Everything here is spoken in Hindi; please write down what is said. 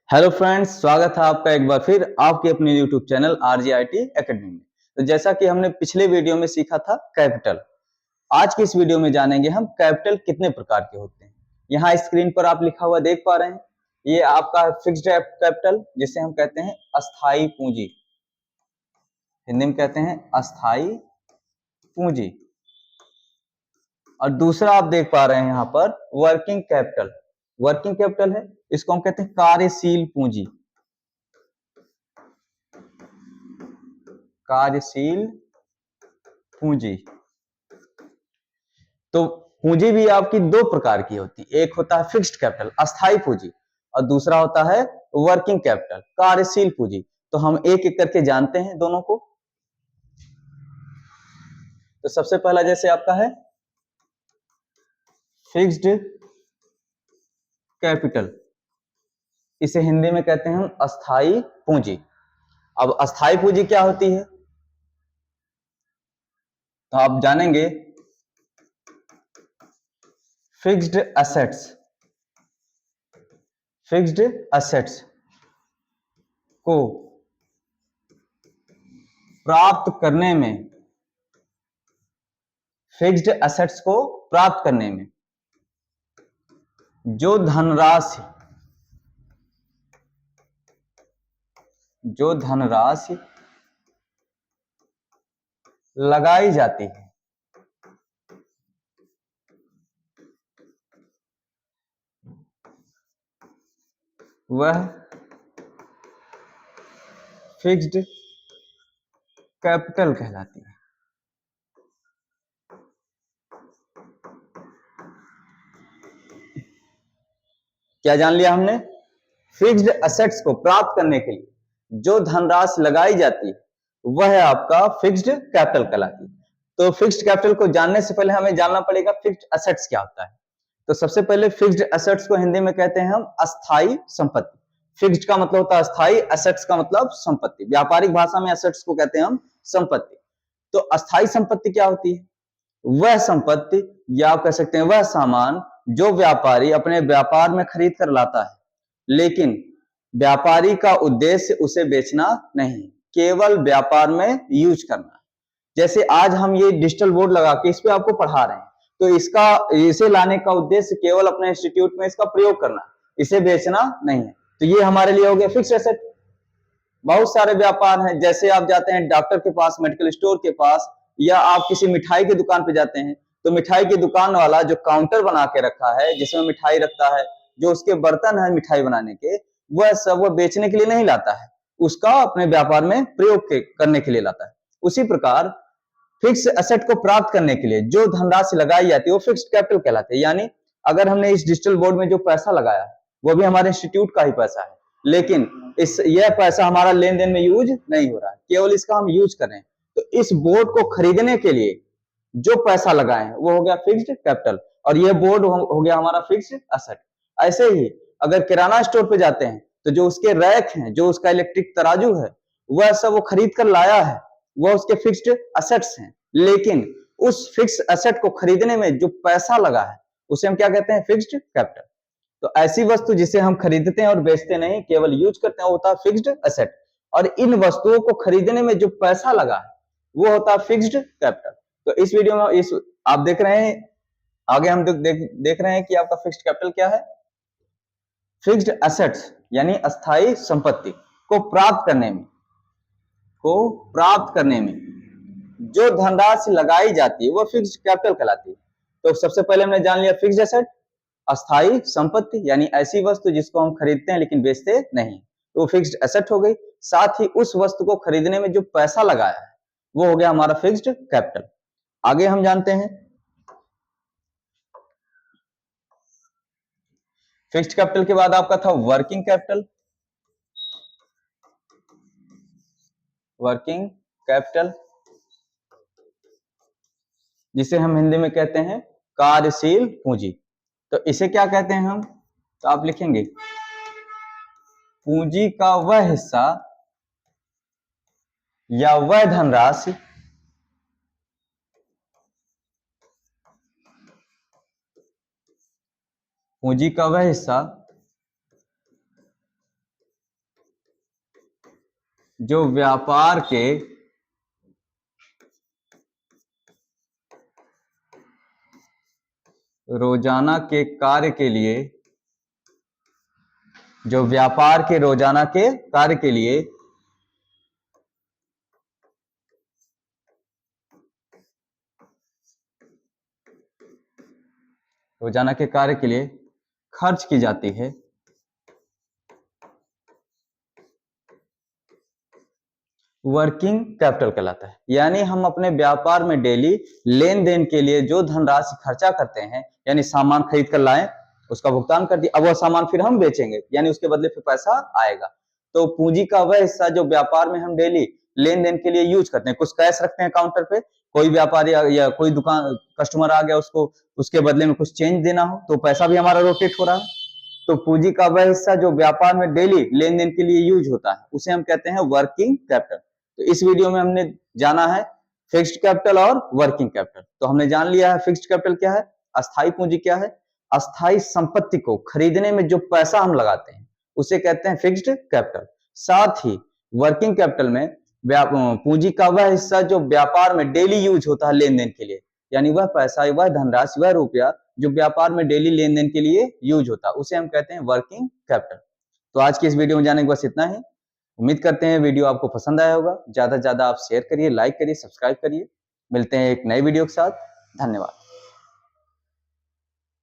हेलो फ्रेंड्स, स्वागत है आपका एक बार फिर आपके अपने यूट्यूब चैनल RGIT एकेडमी में। तो जैसा कि हमने पिछले वीडियो में सीखा था कैपिटल, आज की इस वीडियो में जानेंगे हम कैपिटल कितने प्रकार के होते हैं। यहाँ स्क्रीन पर आप लिखा हुआ देख पा रहे हैं, ये आपका फिक्स्ड कैपिटल जिसे हम कहते हैं अस्थाई पूंजी, हिंदी में कहते हैं अस्थाई पूंजी। और दूसरा आप देख पा रहे हैं यहाँ पर वर्किंग कैपिटल, वर्किंग कैपिटल है, इसको हम कहते हैं कार्यशील पूंजी, कार्यशील पूंजी। तो पूंजी भी आपकी दो प्रकार की होती है, एक होता है फिक्स्ड कैपिटल अस्थाई पूंजी और दूसरा होता है वर्किंग कैपिटल कार्यशील पूंजी। तो हम एक एक करके जानते हैं दोनों को। तो सबसे पहला जैसे आपका है फिक्स्ड कैपिटल, इसे हिंदी में कहते हैं हम अस्थाई पूंजी। अब अस्थाई पूंजी क्या होती है तो आप जानेंगे फिक्स्ड एसेट्स, फिक्स्ड एसेट्स को प्राप्त करने में, फिक्स्ड एसेट्स को प्राप्त करने में जो धनराशि, जो धनराशि लगाई जाती है वह फिक्स्ड कैपिटल कहलाती है। क्या जान लिया हमने? फिक्स्ड एसेट्स को प्राप्त करने के लिए जो धनराशि लगाई जाती है वह आपका फिक्स्ड कैपिटल कहलाती है। तो फिक्स्ड कैपिटल को जानने से पहले हमें जानना पड़ेगा फिक्स्ड एसेट्स क्या होता है। तो सबसे पहले फिक्स्ड एसेट्स को हिंदी में कहते हैं हम अस्थाई संपत्ति। फिक्स्ड का मतलब होता है अस्थाई, एसेट्स का मतलब संपत्ति। व्यापारिक भाषा में एसेट्स को कहते हैं हम संपत्ति। तो अस्थाई संपत्ति क्या होती है? वह संपत्ति या आप कह सकते हैं वह सामान जो व्यापारी अपने व्यापार में खरीद कर लाता है, लेकिन व्यापारी का उद्देश्य उसे बेचना नहीं, केवल व्यापार में यूज करना। जैसे आज हम ये डिजिटल बोर्ड लगा के इस पे आपको पढ़ा रहे हैं, तो इसे लाने का उद्देश्य केवल अपने इंस्टीट्यूट में इसका प्रयोग करना, इसे बेचना नहीं है। तो ये हमारे लिए हो गया फिक्स्ड एसेट। बहुत सारे व्यापार हैं, जैसे आप जाते हैं डॉक्टर के पास, मेडिकल स्टोर के पास, या आप किसी मिठाई की दुकान पे जाते हैं, तो मिठाई की दुकान वाला जो काउंटर बना के रखा है जिसमें मिठाई रखता है, जो उसके बर्तन है मिठाई बनाने के, वह सब वह बेचने के लिए नहीं लाता है, उसका अपने व्यापार में प्रयोग करने के लिए लाता है। उसी प्रकार फिक्स एसेट को प्राप्त करने के लिए जो धनराशि लगाई जाती है वो फिक्स्ड कैपिटल कहलाती है। यानी अगर हमने इस डिजिटल बोर्ड में जो पैसा लगाया है वो भी हमारे इंस्टीट्यूट का ही पैसा है, लेकिन यह पैसा हमारा लेन देन में यूज नहीं हो रहा है, केवल इसका हम यूज कर रहे हैं। तो इस बोर्ड को खरीदने के लिए जो पैसा लगाए हैं वो हो गया फिक्स्ड कैपिटल, और यह बोर्ड हो गया हमारा फिक्स्ड एसेट। ऐसे ही अगर किराना स्टोर पे जाते हैं तो जो उसके रैक हैं, जो उसका इलेक्ट्रिक तराजू है, वह सब वो खरीद कर लाया है, वह उसके फिक्स्ड एसेट्स हैं। लेकिन उस फिक्स एसेट को खरीदने में जो पैसा लगा है उसे हम क्या कहते हैं? Fixed capital. तो ऐसी वस्तु जिसे हम खरीदते हैं और बेचते नहीं, केवल यूज करते हैं, वो होता है फिक्स्ड एसेट। और इन वस्तुओं को खरीदने में जो पैसा लगा है वो होता है फिक्स्ड कैपिटल। तो इस वीडियो में इस आप देख रहे हैं, आगे हम देख रहे हैं कि आपका फिक्स्ड कैपिटल क्या है। फिक्स्ड एसेट्स यानी अस्थाई संपत्ति को प्राप्त करने में, जो धनराशि लगाई जाती है वो फिक्स्ड कैपिटल कहलाती है। तो सबसे पहले हमने जान लिया फिक्स्ड एसेट अस्थाई संपत्ति, यानी ऐसी वस्तु जिसको हम खरीदते हैं लेकिन बेचते नहीं, तो फिक्स्ड एसेट हो गई। साथ ही उस वस्तु को खरीदने में जो पैसा लगाया है वो हो गया हमारा फिक्स्ड कैपिटल। आगे हम जानते हैं फिक्स्ड कैपिटल के बाद आपका था वर्किंग कैपिटल। वर्किंग कैपिटल जिसे हम हिंदी में कहते हैं कार्यशील पूंजी। तो इसे क्या कहते हैं हम? तो आप लिखेंगे पूंजी का वह हिस्सा या वह धनराशि पूंजी का वह हिस्सा जो व्यापार के रोजाना के कार्य के लिए, जो व्यापार के रोजाना के कार्य के लिए रोजाना के कार्य के लिए खर्च की जाती है, वर्किंग कैपिटल कहलाता है। यानी हम अपने व्यापार में डेली लेन देन के लिए जो धनराशि खर्चा करते हैं, यानी सामान खरीद कर लाएं, उसका भुगतान कर दिया, अब वह सामान फिर हम बेचेंगे, यानी उसके बदले फिर पैसा आएगा। तो पूंजी का वह हिस्सा जो व्यापार में हम डेली लेन देन के लिए यूज करते हैं, कुछ कैश रखते हैं काउंटर पे, कोई व्यापारी या कोई दुकान कस्टमर आ गया, उसको उसके बदले में कुछ चेंज देना हो तो पैसा भी हमारा रोटेट हो रहा है। तो पूंजी का वह हिस्सा जो व्यापार में डेली लेन देन के लिए यूज होता है, उसे हम कहते हैं वर्किंग कैपिटल। तो इस वीडियो में हमने जाना है फिक्स्ड कैपिटल और वर्किंग कैपिटल। तो हमने जान लिया है फिक्स्ड कैपिटल क्या है, अस्थायी पूंजी क्या है। अस्थायी संपत्ति को खरीदने में जो पैसा हम लगाते हैं उसे कहते हैं फिक्स्ड कैपिटल। साथ ही वर्किंग कैपिटल में पूंजी का वह हिस्सा जो व्यापार में डेली यूज होता है लेन देन के लिए, यानी वह पैसा, वह धनराशि, वह रुपया जो व्यापार में डेली लेन देन के लिए यूज होता है, उसे हम कहते हैं वर्किंग कैपिटल। तो आज की इस वीडियो में जाने के बस इतना ही। उम्मीद करते हैं वीडियो आपको पसंद आया होगा। ज्यादा से ज्यादा आप शेयर करिए, लाइक करिए, सब्सक्राइब करिए। मिलते हैं एक नए वीडियो के साथ। धन्यवाद।